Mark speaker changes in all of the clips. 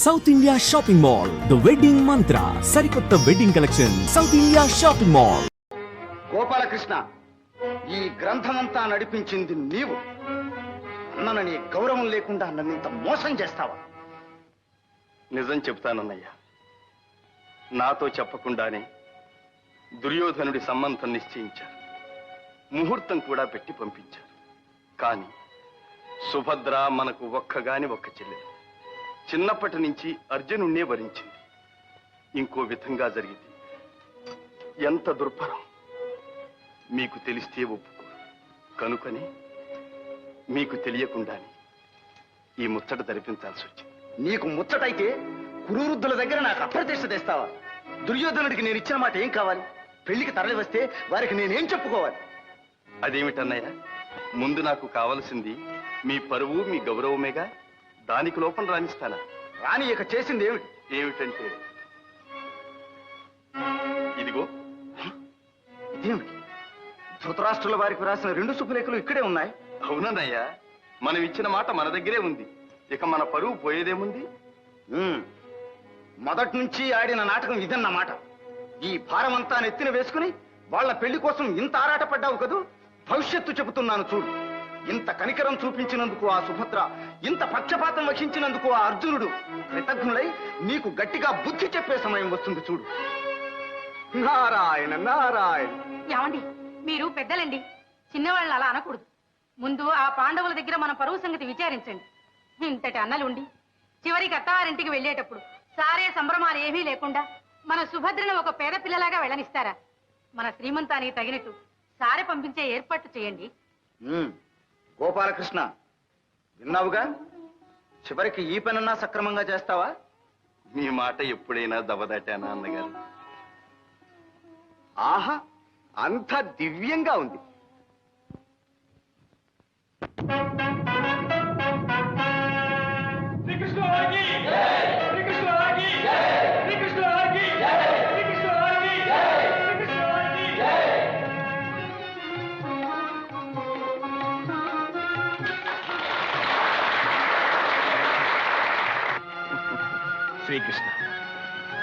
Speaker 1: South India shopping mall the wedding మంత్ర సరికొత్త wedding collection south India shopping mall.
Speaker 2: Gopalakrishna, ఈ గ్రంథమంతా నడిపించింది నీవు. అన్నని గౌరవం లేకుండా నన్నింత మోసం చేస్తావా?
Speaker 3: నిజం చెప్తానన్నయ్యా, నాతో చెప్పకుండానే దుర్యోధనుడి సంబంధం నిశ్చయించారు. ముహూర్తం కూడా పెట్టి పంపించారు. కానీ సుభద్ర మనకు ఒక్కగాని ఒక్క చెల్లెలు. చిన్నప్పటి నుంచి అర్జునుణ్ణే వరించింది. ఇంకో విధంగా జరిగింది. ఎంత దుర్భరం! మీకు తెలిస్తే ఒప్పుకోరు. కనుకనే మీకు తెలియకుండానే ఈ ముచ్చట జరిపించాల్సి వచ్చింది.
Speaker 2: నీకు ముచ్చటైతే కురువృద్ధుల దగ్గర నాకు అప్రతిష్ట తెస్తావా? దుర్యోధనుడికి నేను ఇచ్చిన మాట ఏం కావాలి? పెళ్లికి తరలి వస్తే వారికి నేనేం చెప్పుకోవాలి?
Speaker 3: అదేమిటన్నయ్య, ముందు నాకు కావలసింది మీ పరువు మీ గౌరవమేగా. దానికి లోపం రాణిస్తానా?
Speaker 2: రాని ఇక చేసింది ఏమిటి?
Speaker 3: ఏమిటంటే ఇదిగో.
Speaker 2: ఇదేమిటి? ధృతరాష్ట్రుల వారికి రాసిన 2 శుభలేఖలు ఇక్కడే ఉన్నాయి.
Speaker 3: అవునన్నయ్య, మనం ఇచ్చిన మాట మన దగ్గరే ఉంది. ఇక మన పరువు పోయేదేముంది?
Speaker 2: మొదటి నుంచి ఆడిన నాటకం ఇదన్నమాట. ఈ భారమంతా నెత్తిన వేసుకుని వాళ్ళ పెళ్లి కోసం ఇంత ఆరాటపడ్డావు కదూ. భవిష్యత్తు చెబుతున్నాను చూడు. ఇంత కనికరం చూపించినందుకు ఆ సుభద్ర, ఇంత పక్షపాతం వహించినందుకు ఆ అర్జునుడు కృతజ్ఞులై నీకు గట్టిగా బుద్ధి చెప్పే సమయం వస్తుంది చూడు. నారాయణ నారాయణ.
Speaker 4: ఏమండి, మీరు పెద్దలండి, చిన్నవాళ్ళని అలా అనకూడదు. ముందు ఆ పాండవుల దగ్గర మన పరువు సంగతి విచారించండి. ఇంతటి అన్నలుండి చివరికి అత్తవారింటికి వెళ్ళేటప్పుడు సారే సంభ్రమాలు ఏమీ లేకుండా మన సుభద్రను ఒక పేద పిల్లలాగా వెళ్ళనిస్తారా? మన శ్రీమంతానికి తగినట్టు సారే పంపించే ఏర్పాట్లు చేయండి.
Speaker 2: గోపాలకృష్ణ, విన్నావుగా? చివరికి ఈ పనన్నా సక్రమంగా చేస్తావా?
Speaker 3: మీ మాట ఎప్పుడైనా దవదాటానా అన్నగారు?
Speaker 2: ఆహా, అంత దివ్యంగా ఉంది.
Speaker 5: శ్రీకృష్ణ,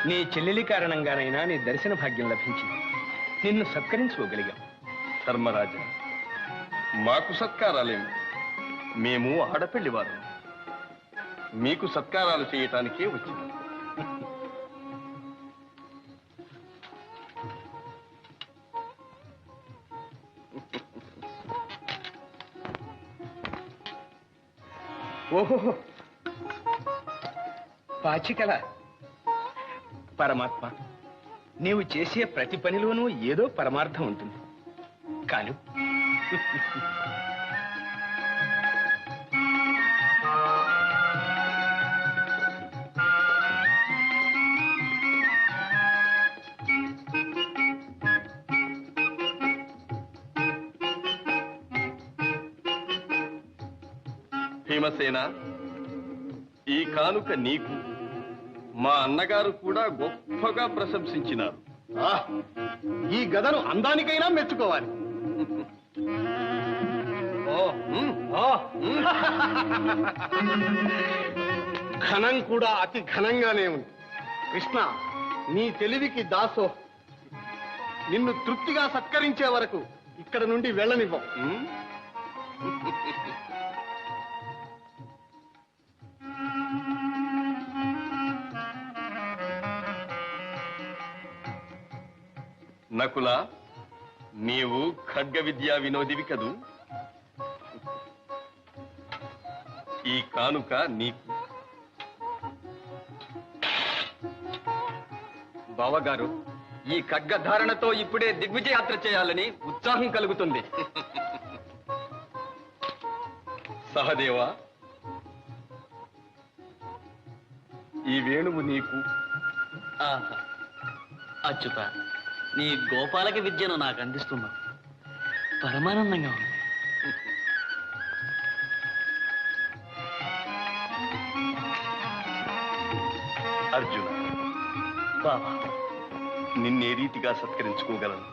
Speaker 5: నీ చెల్లెలి కారణంగానైనా నీ దర్శన భాగ్యం లభించింది. నిన్ను సత్కరించుకోగలిగాం.
Speaker 3: ధర్మరాజా, మాకు సత్కారాలేమి? మేము ఆడపెళ్లివారు. మీకు సత్కారాలు చేయటానికే వచ్చింది.
Speaker 5: ఓహో, పాచికల పరమాత్మ, నీవు చేసే ప్రతి పనిలోనూ ఏదో పరమార్థం ఉంటుంది. కాను
Speaker 3: భీమసేన, ఈ కానుక నీకు మా అన్నగారు కూడా గొప్పగా ప్రశంసించినారు.
Speaker 2: ఈ గదను అందానికైనా మెచ్చుకోవాలి. ఘనం కూడా అతి ఘనంగానే ఉంది. కృష్ణ, నీ తెలివికి దాసో. నిన్ను తృప్తిగా సత్కరించే వరకు ఇక్కడ నుండి వెళ్ళనివ్వం.
Speaker 3: నకుల, నీవు ఖడ్గ విద్యా వినోదివి కదూ. ఈ కానుక నీకు.
Speaker 5: బావగారు, ఈ ఖడ్గధారణతో ఇప్పుడే దిగ్విజయాత్ర చేయాలని ఉత్సాహం కలుగుతుంది.
Speaker 3: సహదేవా, ఈ వేణువు నీకు.
Speaker 6: ఆహా, అచ్యుత, నీ గోపాలక విద్యను నాకు అందిస్తున్నావు. పరమానందంగా ఉంది.
Speaker 3: అర్జున,
Speaker 6: బాబా,
Speaker 3: నిన్నే రీతిగా సత్కరించుకోగలను?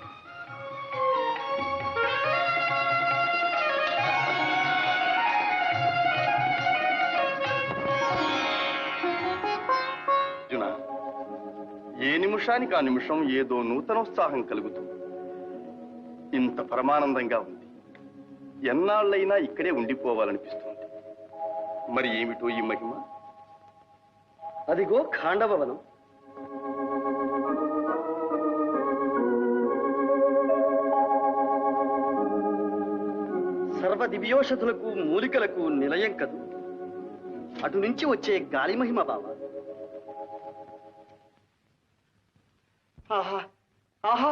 Speaker 3: నిమిషానికి ఆ నిమిషం ఏదో నూతనోత్సాహం కలుగుతుంది. ఇంత పరమానందంగా ఉంది. ఎన్నాళ్ళైనా ఇక్కడే ఉండిపోవాలనిపిస్తుంది. మరి ఏమిటో ఈ మహిమ?
Speaker 7: అదిగో ఖాండవవనం. సర్వ దివ్యోషధులకు మూలికలకు నిలయం కదు. అటు నుంచి వచ్చే గాలి మహిమ బావ.
Speaker 5: ఆహా ఆహా,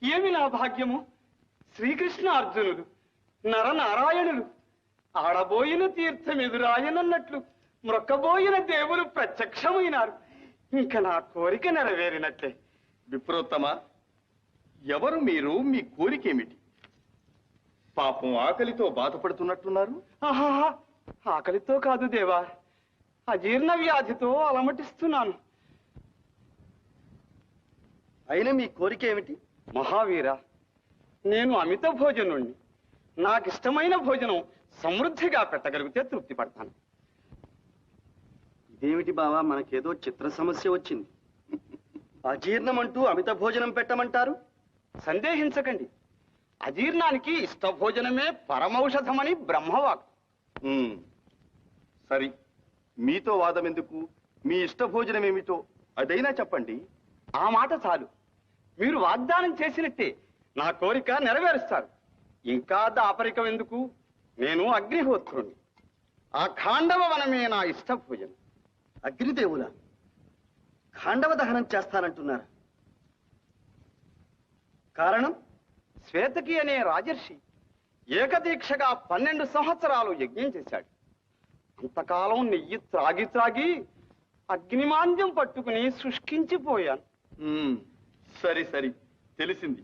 Speaker 5: ఏమి నా భాగ్యము! శ్రీకృష్ణ అర్జునులు నరనారాయణులు ఆడబోయిన తీర్థం ఎదురాయనన్నట్లు మ్రొక్కబోయిన దేవులు ప్రత్యక్షమైనారు. ఇంక నా కోరిక నెరవేరినట్లే.
Speaker 3: విప్రోత్తమ, ఎవరు మీరు? మీ కోరికేమిటి? పాపం ఆకలితో బాధపడుతున్నట్టున్నారు.
Speaker 5: ఆహా, ఆకలితో కాదు దేవా, అజీర్ణ వ్యాధితో అలమటిస్తున్నాను.
Speaker 7: అయినా మీ కోరిక ఏమిటి?
Speaker 5: మహావీర, నేను అమిత భోజనుణ్ణి. నాకిష్టమైన భోజనం సమృద్ధిగా పెట్టగలిగితే తృప్తి పడతాను.
Speaker 7: ఇదేమిటి బావా, మనకేదో చిత్ర సమస్య వచ్చింది. అజీర్ణమంటూ అమిత భోజనం పెట్టమంటారు?
Speaker 5: సందేహించకండి, అజీర్ణానికి ఇష్ట భోజనమే పరమౌషధమని బ్రహ్మవాక్.
Speaker 3: సరి, మీతో వాదం ఎందుకు? మీ ఇష్ట భోజనం ఏమిటో అదైనా చెప్పండి.
Speaker 5: ఆ మాట చాలు. మీరు వాగ్దానం చేసినట్టే నా కోరిక నెరవేరుస్తారు. ఇంకా దాపరికం ఎందుకు? నేను అగ్నిహోత్రుణ్ణి. ఆ ఖాండవ వనమే నా ఇష్ట భోజనం.
Speaker 7: అగ్నిదేవుల ఖాండవ దహనం చేస్తానంటున్నారు. కారణం?
Speaker 5: శ్వేతకి అనే రాజర్షి ఏకదీక్షగా 12 సంవత్సరాలు యజ్ఞం చేశాడు. అంతకాలం నెయ్యి త్రాగి త్రాగి అగ్నిమాంద్యం పట్టుకుని శుష్కించిపోయాను.
Speaker 3: సరి సరి, తెలిసింది.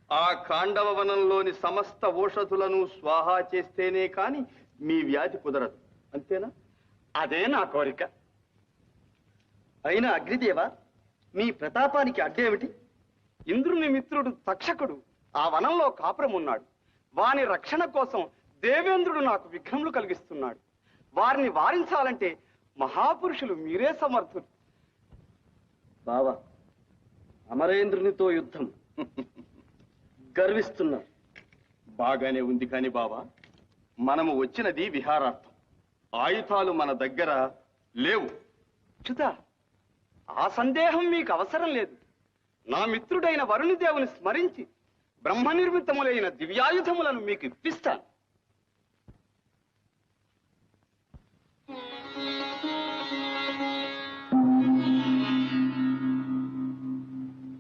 Speaker 3: ఆ ఖాండవ వనంలోని సమస్త ఓషధులను స్వాహా చేస్తేనే కాని మీ వ్యాధి కుదరదు, అంతేనా?
Speaker 5: అదే నా కోరిక.
Speaker 7: అయినా అగ్నిదేవ, మీ ప్రతాపానికి అడ్డేమిటి?
Speaker 5: ఇంద్రుని మిత్రుడు తక్షకుడు ఆ వనంలో కాపురం ఉన్నాడు. వాని రక్షణ కోసం దేవేంద్రుడు నాకు విఘ్నములు కలిగిస్తున్నాడు. వారిని వారించాలంటే మహాపురుషులు మీరే సమర్థులు.
Speaker 7: బావా, అమరేంద్రునితో యుద్ధం గర్విస్తున్నారు.
Speaker 3: బాగానే ఉంది కాని బావా, మనము వచ్చినది విహారార్థం. ఆయుధాలు మన దగ్గర లేవు.
Speaker 5: చ్యుత, ఆ సందేహం మీకు అవసరం లేదు. నా మిత్రుడైన వరుణి దేవుని స్మరించి బ్రహ్మ నిర్మితములైన దివ్యాయుధములను మీకు ఇప్పిస్తాను.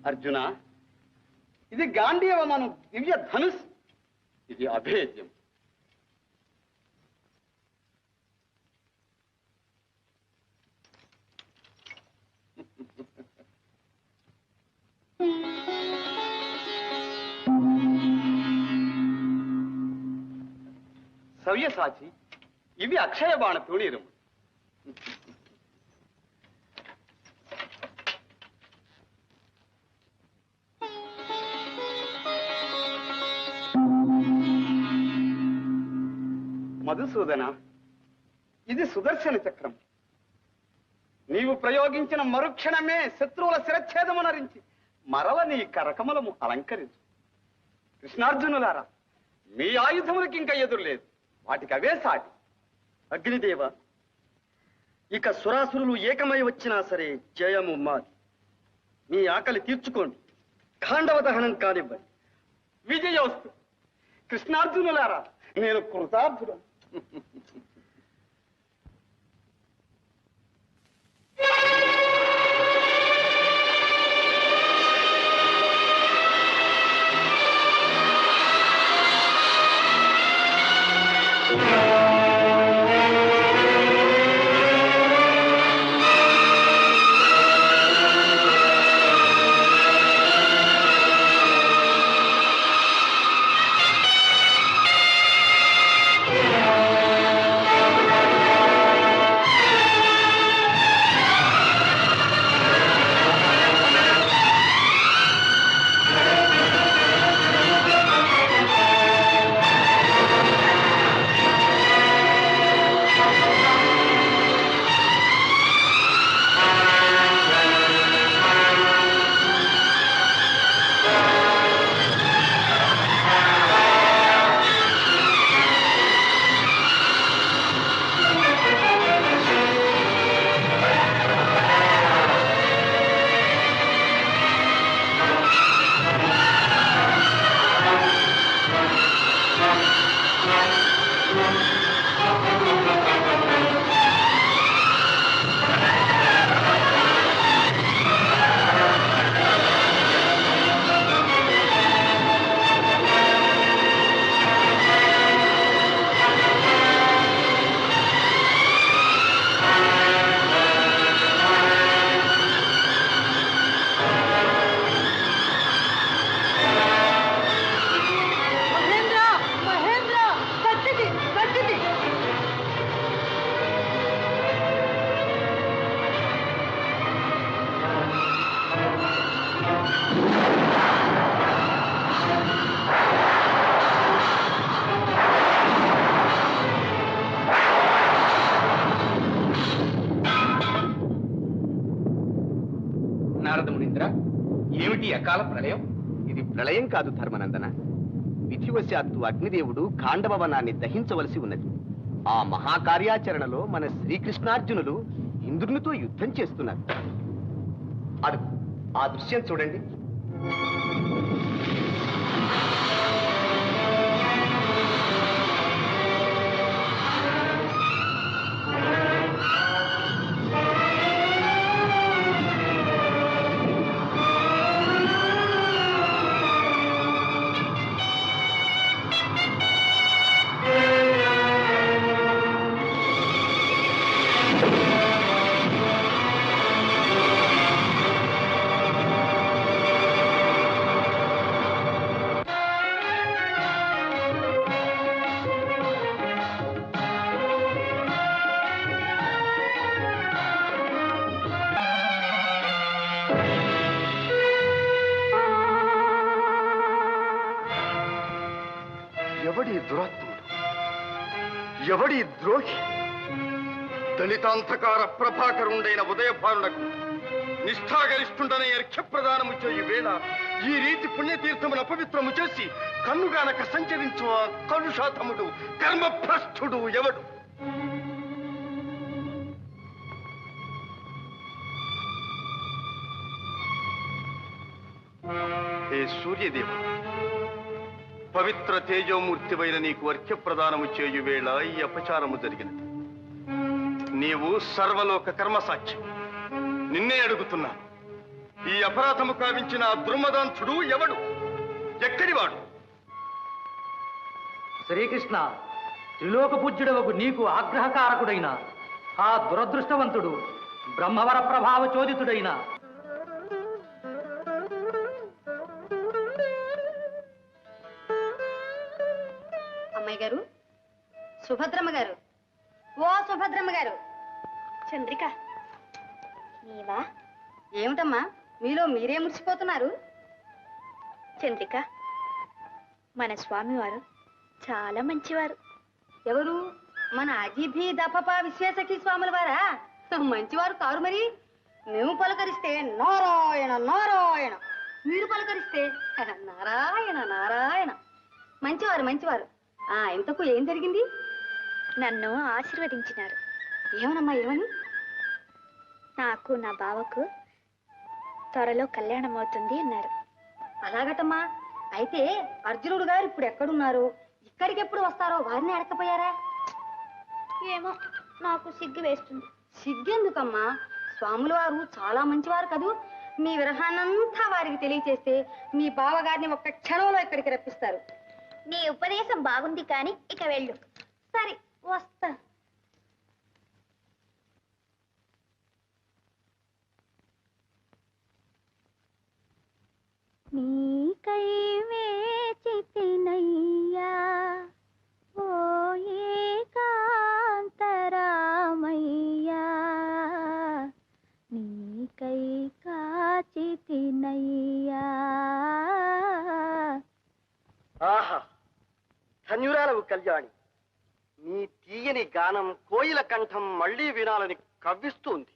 Speaker 5: అర్జున, ఇది గాంధీవమను దివ్య ధనుస్. ఇది అభేద్యం. సవ్యసాచి, ఇవి అక్షయ బాణ తూణీరం. మధుసూదన, ఇది సుదర్శన చక్రం. నీవు ప్రయోగించిన మరుక్షణమే శత్రువుల శిరచ్ఛేదమునరించి మరల నీ కరకమలము అలంకరించు. కృష్ణార్జునులారా, మీ ఆయుధములకి ఇంకా ఎదురులేదు. వాటికి అవే సాటి.
Speaker 7: అగ్నిదేవ, ఇక సురాసురులు ఏకమై వచ్చినా సరే జయము మాది. మీ ఆకలి తీర్చుకోండి, ఖాండవ దహనం కానివ్వండి.
Speaker 5: విజయోస్తు. కృష్ణార్జునులారా, నేను కృతార్థులను.
Speaker 8: నారద మునీంద్ర, ఏమిటి అకాల ప్రళయం?
Speaker 2: ఇది ప్రళయం కాదు ధర్మనందన. విధివశాత్తు అగ్నిదేవుడు ఖాండవ వనాన్ని దహించవలసి ఉన్నది. ఆ మహాకార్యాచరణలో మన శ్రీకృష్ణార్జునులు ఇంద్రునితో యుద్ధం చేస్తున్నారు. అది ఆ దృశ్యం చూడండి.
Speaker 3: ఎవడి దురాత్ముడు, ఎవడి ద్రోహి? దళితాంతకార ప్రభాకరుండైన ఉదయభానులకు నిష్ఠాగరిష్ఠుండనే అర్ఘ్యప్రదానము చేయు వేళ ఈ రీతి పుణ్యతీర్థమును అపవిత్రము చేసి కన్నుగానక సంచరించు ఆ కలుషాతముడు కర్మభ్రష్టుడు ఎవడు? ఏ సూర్యదేవ, పవిత్ర తేజోమూర్తివైన నీకు అర్ఘ్యప్రదానము చేయు వేళ ఈ అపచారము జరిగినది. నీవు సర్వలోక కర్మసాక్షి. నిన్నే అడుగుతున్నాను, ఈ అపరాధము కావించిన ఆ దుర్మదాంతుడు ఎవడు? ఎక్కడివాడు?
Speaker 6: శ్రీకృష్ణ, త్రిలోక పూజ్యుడవకు నీకు ఆగ్రహకారకుడైన ఆ దురదృష్టవంతుడు బ్రహ్మవర ప్రభావ చోదితుడైన
Speaker 4: అమ్మాయి గారు, సుభద్రమ్మ గారు, ఓ సుభద్రమ్మ గారు.
Speaker 9: చంద్రిక, నీవా?
Speaker 4: ఏమిటమ్మా మీలో మీరే మురిసిపోతున్నారు?
Speaker 9: చంద్రిక, మన స్వామివారు చాలా మంచివారు.
Speaker 4: ఎవరు? మన అజిభి దపప విశ్వేశకి స్వాముల వారా? మంచివారు కారు మరి. మేము పలకరిస్తే నారాయణ నారాయణ, మీరు పలకరిస్తే నారాయణ నారాయణ. మంచివారు మంచివారు. ఇంతకు ఏం జరిగింది?
Speaker 9: నన్ను ఆశీర్వదించినారు.
Speaker 4: ఏమనమ్మా ఏమని?
Speaker 9: నాకు నా బావకు త్వరలో కళ్యాణం అవుతుంది అన్నారు.
Speaker 4: అలాగటమ్మా. అయితే అర్జునుడు గారు ఇప్పుడు ఎక్కడున్నారు, ఇక్కడికి ఎప్పుడు వస్తారో వారిని అడకపోయారా?
Speaker 9: ఏమో, నాకు సిగ్గు వేస్తుంది.
Speaker 4: సిగ్గెందుకమ్మా? స్వాముల వారు చాలా మంచివారు కదూ. మీ విరహాన్నంతా వారికి తెలియచేస్తే మీ బావగారిని ఒక్క క్షణంలో ఇక్కడికి రప్పిస్తారు.
Speaker 9: నీ ఉపదేశం బాగుంది, కానీ ఇక వెళ్ళు.
Speaker 4: సరే వస్తా.
Speaker 9: నీకై వేచితినయ్యా ఓ ఏకాంతరామయ్యా, నీకై కాచితినయ్యా.
Speaker 7: ఆహా, ధన్యురాలవు కళ్యాణి. నీ తీయని గానం కోయిల కంఠం మళ్లీ వినాలని కవ్విస్తోంది.